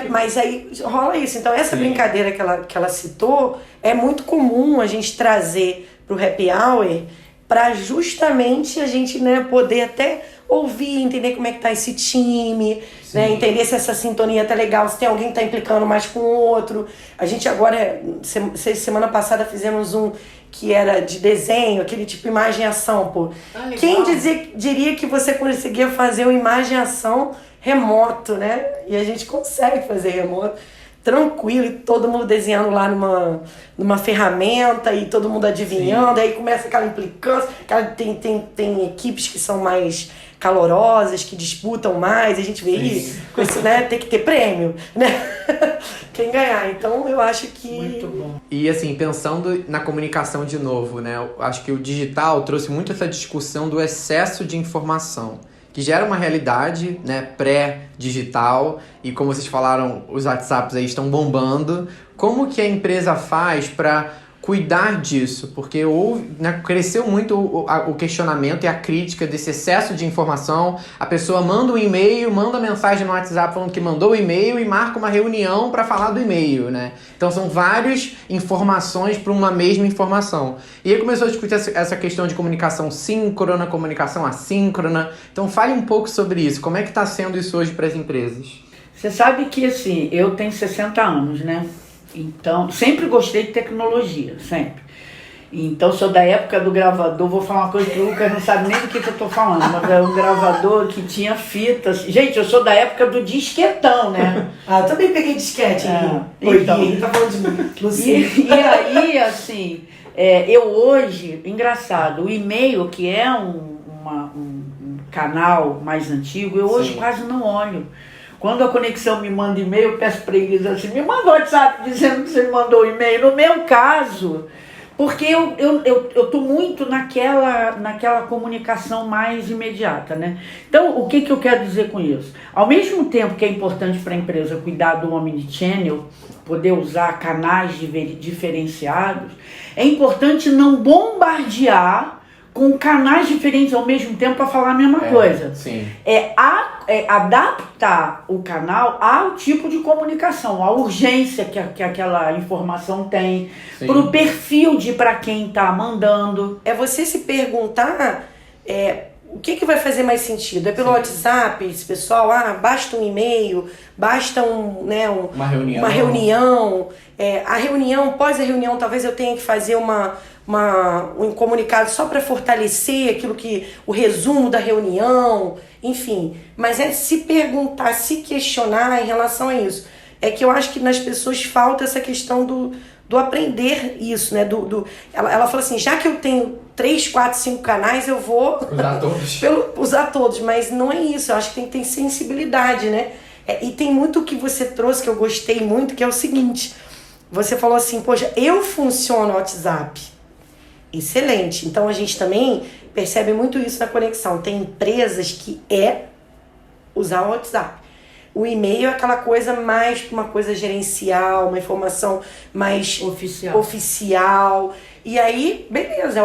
Mas aí rola isso. Então essa brincadeira que ela citou é muito comum a gente trazer pro happy hour para justamente a gente, né, poder até ouvir, entender como é que tá esse time, né, entender se essa sintonia tá legal, se tem alguém que tá implicando mais com o outro. A gente agora, semana passada fizemos um que era de desenho, aquele tipo imagem e ação, pô. Quem diria que você conseguia fazer uma imagem e ação remoto, né? E a gente consegue fazer remoto, tranquilo, e todo mundo desenhando lá numa ferramenta, e todo mundo adivinhando, aí começa aquela implicância, tem equipes que são mais calorosas, que disputam mais, a gente vê isso, né? Tem que ter prêmio, né? Quem ganhar, então eu acho que... Muito bom. E assim, pensando na comunicação de novo, né? Eu acho que o digital trouxe muito essa discussão do excesso de informação, que já era uma realidade, né, pré-digital, e como vocês falaram, os WhatsApps aí estão bombando. Como que a empresa faz para cuidar disso? Porque cresceu muito o questionamento e a crítica desse excesso de informação. A pessoa manda um e-mail, manda mensagem no WhatsApp falando que mandou o e-mail e marca uma reunião para falar do e-mail, né? Então são várias informações para uma mesma informação. E aí começou a discutir essa questão de comunicação síncrona, comunicação assíncrona. Então fale um pouco sobre isso. Como é que está sendo isso hoje para as empresas? Você sabe que, assim, eu tenho 60 anos, né? Então, sempre gostei de tecnologia, sempre. Então, sou da época do gravador. Vou falar uma coisa que o Lucas não sabe nem do que eu tô falando, mas é um gravador que tinha fitas. Gente, eu sou da época do disquetão, né? Eu também peguei disquete. Então. Ele tá falando de Lucinha. E aí, assim, eu hoje, engraçado, o e-mail, que é um canal mais antigo, eu hoje quase não olho. Quando a Conexão me manda e-mail, eu peço para eles assim, me manda um WhatsApp dizendo que você me mandou o e-mail. No meu caso, porque eu tô muito naquela comunicação mais imediata, né? Então, o que eu quero dizer com isso? Ao mesmo tempo que é importante para a empresa cuidar do omnichannel, poder usar canais diferenciados, é importante não bombardear com canais diferentes ao mesmo tempo para falar a mesma coisa. Sim. Adaptar o canal ao tipo de comunicação, à urgência que aquela informação tem, para o perfil de para quem está mandando. É você se perguntar o que vai fazer mais sentido. É pelo WhatsApp, esse pessoal, basta um e-mail, basta uma reunião. A reunião, após a reunião, talvez eu tenha que fazer um comunicado só para fortalecer aquilo o resumo da reunião, enfim. Mas se perguntar, se questionar em relação a isso. É que eu acho que nas pessoas falta essa questão do aprender isso, né? Ela fala assim, já que eu tenho 3, 4, 5 canais, eu vou usar todos, mas não é isso. Eu acho que tem que ter sensibilidade, né? E tem muito que você trouxe que eu gostei muito, que é o seguinte: você falou assim, poxa, eu funciono no WhatsApp. Excelente. Então a gente também percebe muito isso na Conexão. Tem empresas que usar o WhatsApp. O e-mail é aquela coisa mais uma coisa gerencial, uma informação mais oficial. E aí, beleza.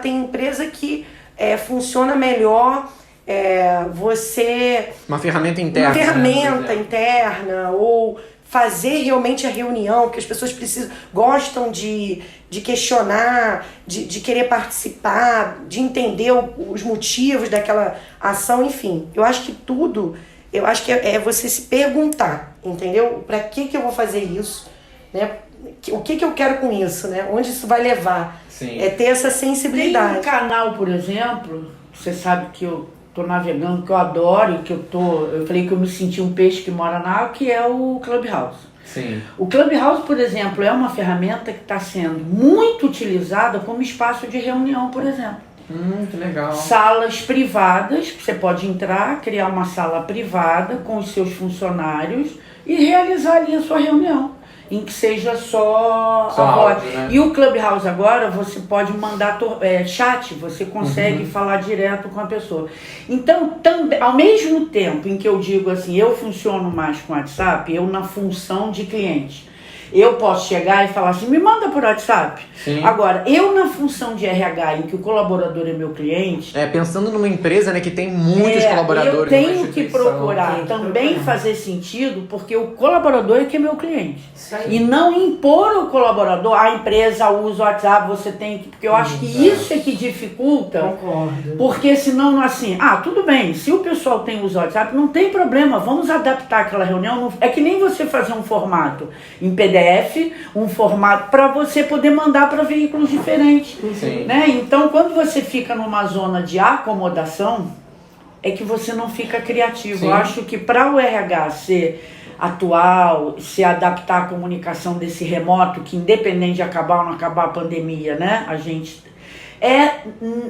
Tem empresa que funciona melhor. Uma ferramenta interna. Uma ferramenta interna, ou fazer realmente a reunião, porque as pessoas gostam de questionar, de querer participar, de entender os motivos daquela ação, enfim. Eu acho que é você se perguntar, entendeu? Para que eu vou fazer isso, né? O que eu quero com isso, né? Onde isso vai levar? Sim. É ter essa sensibilidade. Tem um canal, por exemplo, você sabe que eu tô navegando, que eu adoro, eu falei que eu me senti um peixe que mora na água, que é o Clubhouse. Sim. O Clubhouse, por exemplo, é uma ferramenta que está sendo muito utilizada como espaço de reunião, por exemplo. Que legal. Salas privadas, você pode entrar, criar uma sala privada com os seus funcionários e realizar ali a sua reunião, em que seja só a voz. Áudio, né? E o Clubhouse agora, você pode mandar chat, você consegue falar direto com a pessoa. Então, ao mesmo tempo em que eu digo assim, eu funciono mais com o WhatsApp, eu na função de cliente. Eu posso chegar e falar assim, me manda por WhatsApp. Sim. Agora, eu na função de RH, em que o colaborador é meu cliente... Pensando numa empresa, né, que tem muitos colaboradores. Eu tenho que procurar também fazer sentido, porque o colaborador é que é meu cliente. E não impor ao colaborador, a empresa usa o WhatsApp, você tem que... Porque eu acho que isso é que dificulta. Concordo. Porque senão, assim, tudo bem, se o pessoal tem uso WhatsApp, não tem problema, vamos adaptar aquela reunião. É que nem você fazer um formato em PDF, um formato para você poder mandar para veículos diferentes. Sim. Né? Então, quando você fica numa zona de acomodação, é que você não fica criativo. Sim. Eu acho que para o RH ser atual, se adaptar à comunicação desse remoto, que independente de acabar ou não acabar a pandemia, né? A gente...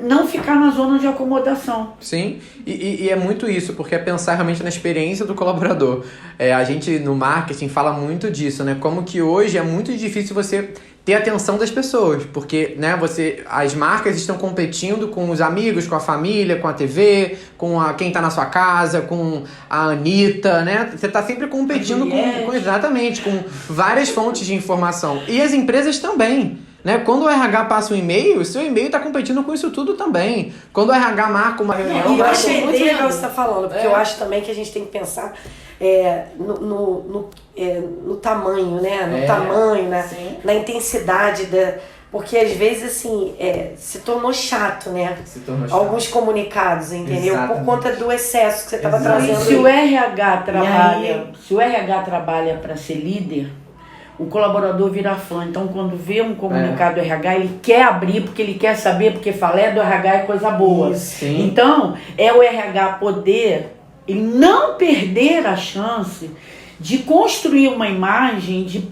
não ficar na zona de acomodação. Sim, e é muito isso, porque é pensar realmente na experiência do colaborador. A gente no marketing fala muito disso, né? Como que hoje é muito difícil você ter a atenção das pessoas, porque, né, as marcas estão competindo com os amigos, com a família, com a TV, com quem está na sua casa, com a Anitta, né? Você está sempre competindo exatamente, com várias fontes de informação. E as empresas também. Né? Quando o RH passa um e-mail, o seu e-mail está competindo com isso tudo também. Quando o RH marca uma reunião... E eu achei muito legal o que você está falando, porque eu acho também que a gente tem que pensar no tamanho, né? No tamanho, na intensidade porque às vezes assim se tornou chato, né? Alguns comunicados, entendeu? Exatamente. Por conta do excesso que você estava trazendo. Se o RH trabalha para ser líder, o colaborador vira fã. Então, quando vê um comunicado do RH, ele quer abrir, porque ele quer saber, porque falar do RH é coisa boa. Sim. Então, é o RH poder, ele não perder a chance de construir uma imagem de,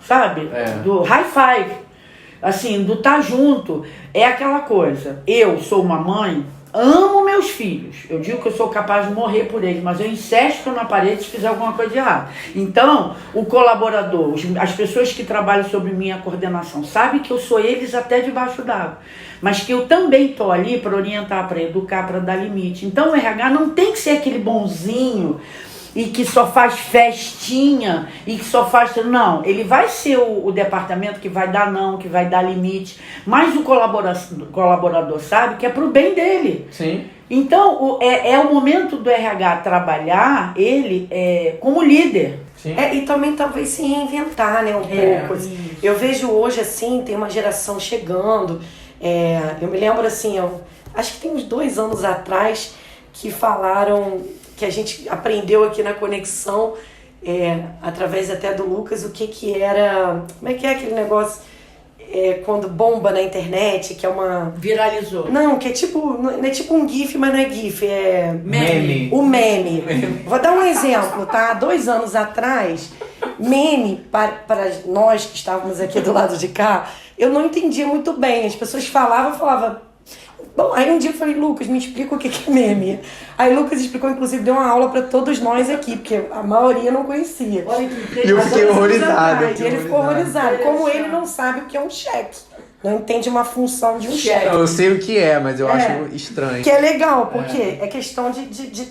sabe, do high five, assim, do tá junto. É aquela coisa, eu sou uma mãe, amo meus filhos, eu digo que eu sou capaz de morrer por eles, mas eu incesto na parede se fizer alguma coisa de errado. Então, o colaborador, as pessoas que trabalham sobre minha coordenação, sabem que eu sou eles até debaixo d'água, mas que eu também estou ali para orientar, para educar, para dar limite. Então, o RH não tem que ser aquele bonzinho e que só faz festinha e que só faz... Não, ele vai ser o departamento que vai dar não, que vai dar limite, mas o colaborador sabe que é pro bem dele. Sim. Então, é o momento do RH trabalhar ele como líder. Sim. E também talvez se reinventar, né, um pouco. Eu vejo hoje, assim, tem uma geração chegando. Eu me lembro, assim, acho que tem uns 2 anos atrás que falaram... que a gente aprendeu aqui na Conexão, através até do Lucas, o que era... Como é que é aquele negócio quando bomba na internet, que é uma... Viralizou. Não, que é tipo... Não é tipo um GIF, mas não é GIF, é... Meme. O meme. Vou dar um exemplo, tá? 2 anos atrás, meme, para nós que estávamos aqui do lado de cá, eu não entendia muito bem. As pessoas falavam... Bom, aí um dia eu falei, Lucas, me explica o que é meme. Aí o Lucas explicou, inclusive deu uma aula para todos nós aqui, porque a maioria não conhecia. E eu fiquei horrorizado. E ele ficou horrorizado. Como ele não sabe o que é um cheque. Não entende uma função de um cheque. Eu sei o que é, mas eu acho estranho. Que é legal, porque é questão de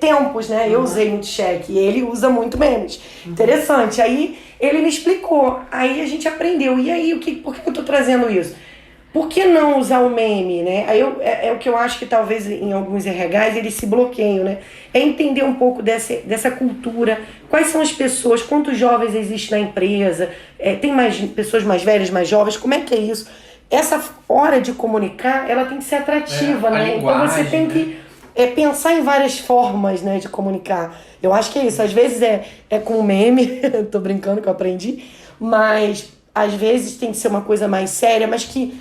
tempos, né? Eu usei muito cheque e ele usa muito memes. Interessante. Aí ele me explicou. Aí a gente aprendeu. E aí, por que eu tô trazendo isso? Por que não usar o meme, né? Aí é o que eu acho que talvez em alguns RHs eles se bloqueiam, né? É entender um pouco dessa cultura, quais são as pessoas, quantos jovens existem na empresa, tem pessoas mais velhas, mais jovens, como é que é isso? Essa hora de comunicar, ela tem que ser atrativa, né? Então você tem que pensar em várias formas, né, de comunicar. Eu acho que é isso, às vezes é com meme, tô brincando que eu aprendi, mas às vezes tem que ser uma coisa mais séria, mas que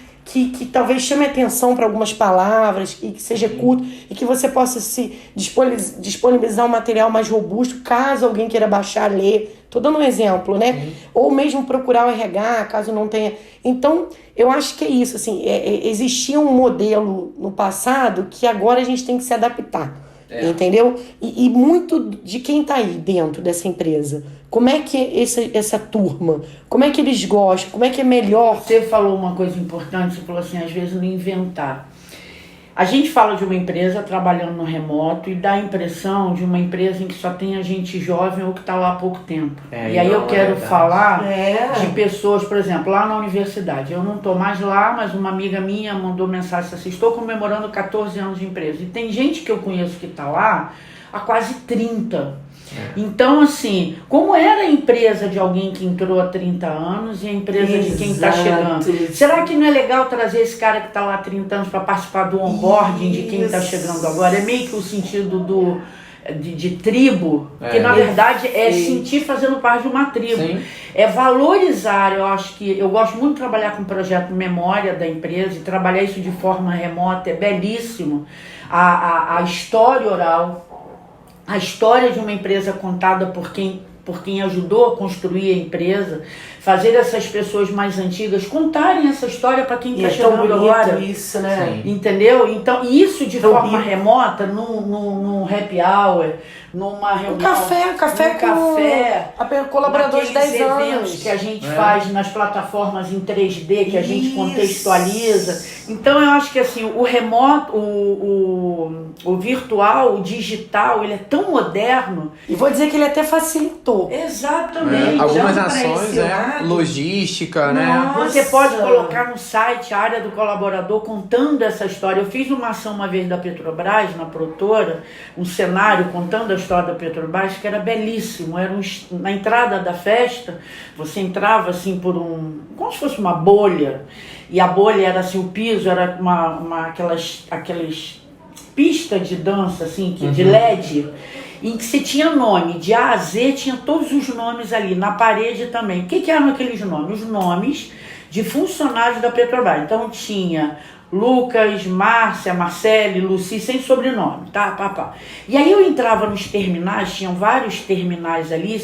talvez chame atenção para algumas palavras e que seja curto e que você possa se disponibilizar um material mais robusto caso alguém queira baixar, ler. Tô dando um exemplo, né? Ou mesmo procurar o RH, caso não tenha. Então, eu acho que é isso, assim, existia um modelo no passado que agora a gente tem que se adaptar. Entendeu? E muito de quem tá aí dentro dessa empresa. Como é que essa turma, como é que eles gostam, como é que é melhor? Você falou uma coisa importante, você falou assim, às vezes não inventar. A gente fala de uma empresa trabalhando no remoto e dá a impressão de uma empresa em que só tem a gente jovem ou que está lá há pouco tempo. E aí eu quero falar de pessoas, por exemplo, lá na universidade. Eu não estou mais lá, mas uma amiga minha mandou mensagem assim, estou comemorando 14 anos de empresa. E tem gente que eu conheço que está lá há quase 30. Então, assim, como era a empresa de alguém que entrou há 30 anos e a empresa de quem está chegando? Será que não é legal trazer esse cara que está lá há 30 anos para participar do onboarding de quem está chegando agora? É meio que o sentido de tribo, que na verdade é sentir fazendo parte de uma tribo. Sim. É valorizar, eu acho que... Eu gosto muito de trabalhar com o projeto Memória da empresa e trabalhar isso de forma remota, é belíssimo. A história oral, a história de uma empresa contada por quem ajudou a construir a empresa, fazer essas pessoas mais antigas contarem essa história para quem está chegando agora. Isso, né? Entendeu? Então, isso de forma remota, num happy hour, numa reunião. Café com colaboradores de 10 anos. Que a gente faz nas plataformas em 3D, que a gente contextualiza. Então, eu acho que assim, o remoto, o virtual, o digital, ele é tão moderno. E vou dizer que ele até facilitou. Exatamente. Algumas ações, logística, né? Você pode colocar no site a área do colaborador contando essa história. Eu fiz uma ação uma vez da Petrobras, na produtora, um cenário contando a história da Petrobras, que era belíssimo. Era na entrada da festa, você entrava assim por como se fosse uma bolha, e a bolha era assim, o piso era aqueles pista de dança, assim, de LED, em que você tinha nome, de A a Z, tinha todos os nomes ali, na parede também. O que eram aqueles nomes? Os nomes de funcionários da Petrobras. Então tinha Lucas, Márcia, Marcele, Luci, sem sobrenome, tá? E aí eu entrava nos terminais, tinham vários terminais ali,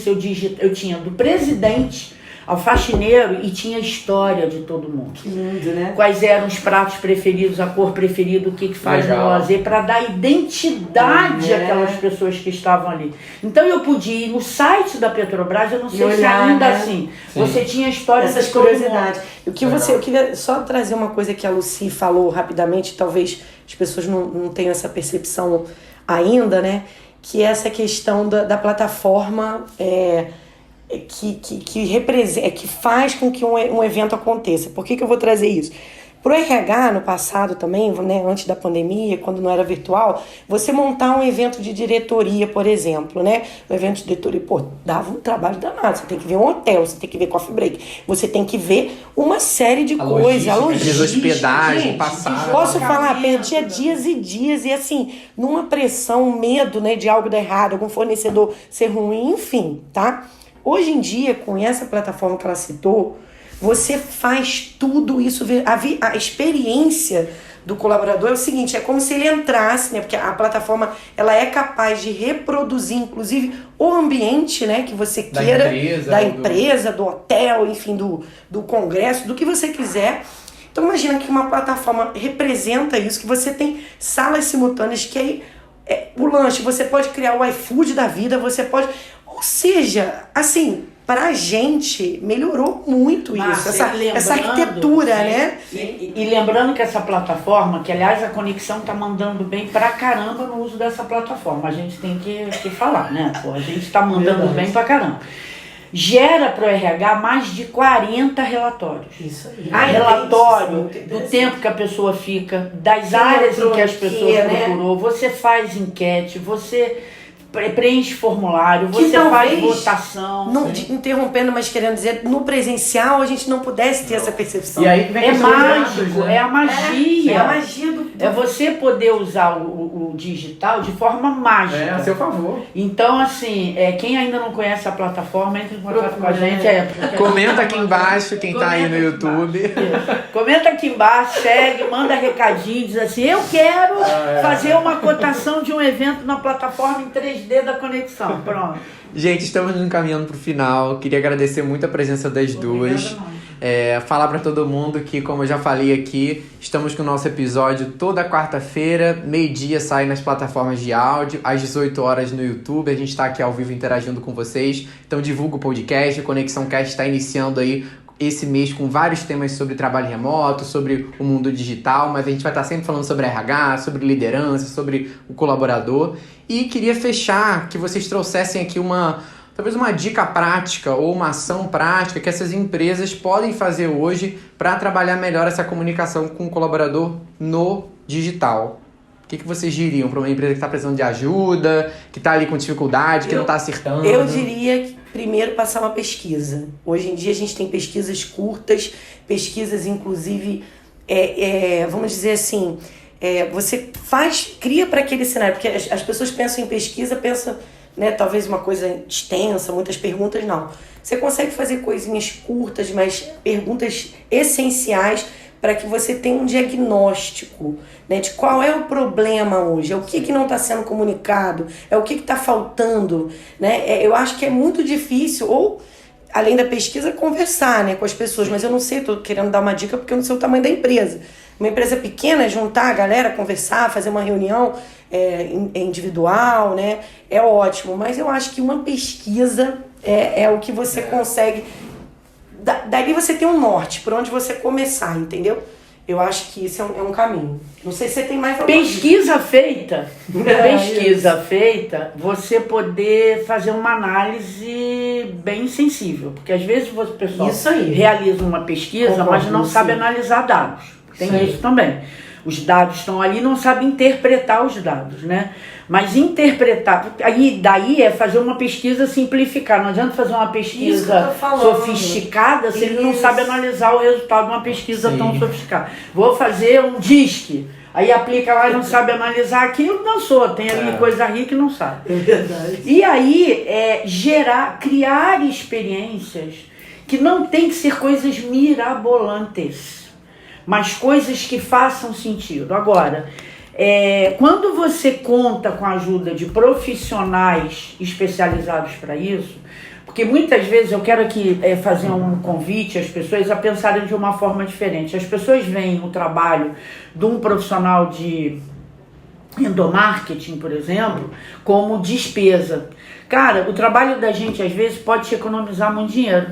eu tinha do presidente ao faxineiro e tinha a história de todo mundo. Que lindo, né? Quais eram os pratos preferidos, a cor preferida, o que faz no lazer, para dar identidade àquelas pessoas que estavam ali. Então eu podia ir no site da Petrobras, eu não sei se ainda assim, você tinha a história dessas curiosidades. Eu queria só trazer uma coisa que a Luci falou rapidamente, talvez as pessoas não tenham essa percepção ainda, né? Que é essa questão da plataforma que representa, que faz com que um evento aconteça. Por que eu vou trazer isso? Pro RH, no passado também, né, antes da pandemia, quando não era virtual, você montar um evento de diretoria, por exemplo, né? Um evento de diretoria, dava um trabalho danado. Você tem que ver um hotel, você tem que ver coffee break, você tem que ver uma série de coisas. A logística, hospedagem, passagem. Posso falar, perdia dias e dias, e assim, numa pressão, um medo, né, de algo dar errado, algum fornecedor ser ruim, enfim, tá? Hoje em dia, com essa plataforma que ela citou, você faz tudo isso. A experiência do colaborador é o seguinte, é como se ele entrasse, né? Porque a plataforma ela é capaz de reproduzir, inclusive, o ambiente, né, que você queira, da empresa, do hotel, enfim, do congresso, do que você quiser. Então imagina que uma plataforma representa isso, que você tem salas simultâneas, que aí o lanche, você pode criar o iFood da vida, você pode... Ou seja, assim, pra gente melhorou muito isso, essa arquitetura, né? E lembrando que essa plataforma, que aliás a Conexão tá mandando bem pra caramba no uso dessa plataforma, a gente tem que falar, né? A gente tá mandando bem pra caramba. Gera para o RH mais de 40 relatórios. Isso aí. Relatório do tempo que a pessoa fica, das áreas em que as pessoas procurou, você faz enquete, você preenche formulário, você faz votação. Não interrompendo, mas querendo dizer, no presencial a gente não pudesse ter essa percepção. E aí vem mágico, né? É a magia. É a magia É você poder usar o digital de forma mágica. É a seu favor. Então, assim, quem ainda não conhece a plataforma, entre em contato com a gente. Comenta aqui embaixo, quem tá aí no YouTube. Comenta aqui embaixo, segue, manda recadinho, diz assim, eu quero fazer uma cotação de um evento na plataforma em 3D da Conexão. Pronto. Gente, estamos nos encaminhando pro final. Queria agradecer muito a presença das duas. Falar para todo mundo que, como eu já falei aqui, estamos com o nosso episódio toda quarta-feira, meio-dia sai nas plataformas de áudio, às 18 horas no YouTube. A gente está aqui ao vivo interagindo com vocês. Então divulga o podcast. A Conexão Cast está iniciando aí esse mês com vários temas sobre trabalho remoto, sobre o mundo digital, mas a gente vai estar sempre falando sobre RH, sobre liderança, sobre o colaborador. E queria fechar que vocês trouxessem aqui talvez uma dica prática ou uma ação prática que essas empresas podem fazer hoje para trabalhar melhor essa comunicação com o colaborador no digital. O que vocês diriam para uma empresa que está precisando de ajuda, que está ali com dificuldade, que não está acertando? Eu diria que primeiro passar uma pesquisa. Hoje em dia a gente tem pesquisas curtas, pesquisas inclusive, vamos dizer assim, você cria para aquele cenário, porque as pessoas pensam em pesquisa, pensam, né, talvez uma coisa extensa, muitas perguntas, não. Você consegue fazer coisinhas curtas, mas perguntas essenciais para que você tenha um diagnóstico, né, de qual é o problema hoje, é o que não está sendo comunicado, é o que está faltando, né? Eu acho que é muito difícil, ou além da pesquisa, conversar, né, com as pessoas, mas eu não sei, estou querendo dar uma dica porque eu não sei o tamanho da empresa. Uma empresa pequena, juntar a galera, conversar, fazer uma reunião individual, né, é ótimo, mas eu acho que uma pesquisa é o que você consegue. Dali você tem um norte, por onde você começar, entendeu? Eu acho que isso é um caminho. Não sei se você tem mais alguma pesquisa feita, você poder fazer uma análise bem sensível. Porque às vezes o pessoal realiza uma pesquisa, mas não sabe analisar dados. Tem isso também. Os dados estão ali, não sabe interpretar os dados, né? Mas interpretar, daí é fazer uma pesquisa simplificada. Não adianta fazer uma pesquisa sofisticada se ele não sabe analisar o resultado de uma pesquisa tão sofisticada. Vou fazer um DISC. Aí aplica lá e não sabe analisar aquilo, dançou. Tem ali coisa rica que não sabe. É verdade. E aí, criar experiências que não tem que ser coisas mirabolantes, mas coisas que façam sentido. Agora, quando você conta com a ajuda de profissionais especializados para isso, porque muitas vezes eu quero aqui fazer um convite às pessoas a pensarem de uma forma diferente. As pessoas veem o trabalho de um profissional de endomarketing, por exemplo, como despesa. Cara, o trabalho da gente às vezes pode te economizar muito dinheiro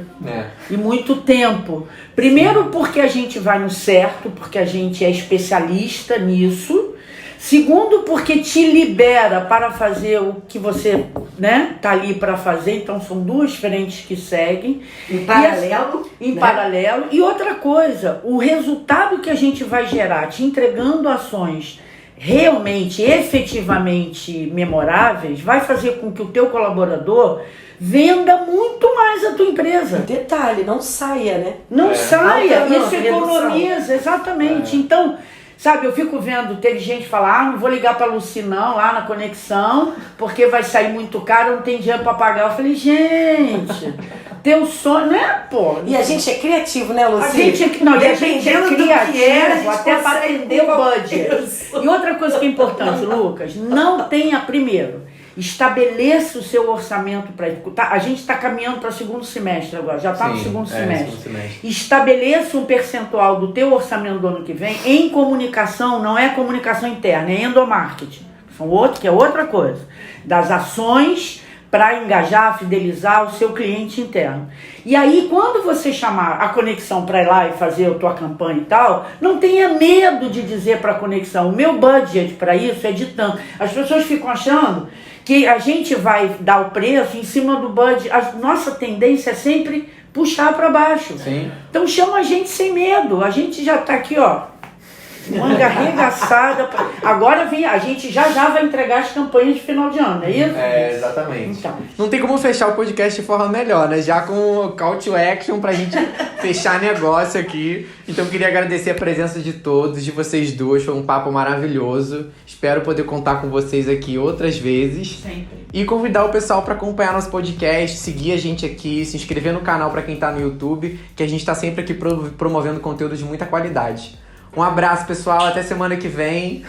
e muito tempo. Primeiro porque a gente vai no certo, porque a gente é especialista nisso. Segundo, porque te libera para fazer o que você tá ali para fazer. Então, são duas frentes que seguem. Em paralelo. Em paralelo. E outra coisa, o resultado que a gente vai gerar te entregando ações realmente, efetivamente memoráveis, vai fazer com que o teu colaborador venda muito mais a tua empresa. Detalhe, não saia, né? Não saia, Não, isso economiza, exatamente. Então, sabe, eu fico vendo, teve gente falar, não vou ligar pra Lucy não, lá na conexão, porque vai sair muito caro, não tem dinheiro pra pagar. Eu falei, gente, teu sonho, não é, pô? E a gente é criativo, né, Lucy? A gente é Dependendo do que criativo, a gente até para consegue atender o budget. Isso. E outra coisa que é importante, Lucas, não tenha primeiro. Estabeleça o seu orçamento para executar. A gente está caminhando para o segundo semestre agora, já está no segundo semestre. Estabeleça um percentual do teu orçamento do ano que vem em comunicação, não é comunicação interna, é endomarketing. Que é outra coisa. Das ações para engajar, fidelizar o seu cliente interno. E aí, quando você chamar a conexão para ir lá e fazer a tua campanha e tal, não tenha medo de dizer para a conexão, o meu budget para isso é de tanto. As pessoas ficam achando que a gente vai dar o preço em cima do budget. A nossa tendência é sempre puxar para baixo. Sim. Então chama a gente sem medo. A gente já está aqui, ó, manga arregaçada. Agora a gente já vai entregar as campanhas de final de ano, não é isso? Exatamente. Então. Não tem como fechar o podcast de forma melhor, né? Já com o call to action pra gente fechar negócio aqui. Então eu queria agradecer a presença de todos, de vocês duas. Foi um papo maravilhoso. Espero poder contar com vocês aqui outras vezes. Sempre. E convidar o pessoal para acompanhar nosso podcast, seguir a gente aqui, se inscrever no canal para quem tá no YouTube, que a gente tá sempre aqui promovendo conteúdo de muita qualidade. Um abraço, pessoal. Até semana que vem.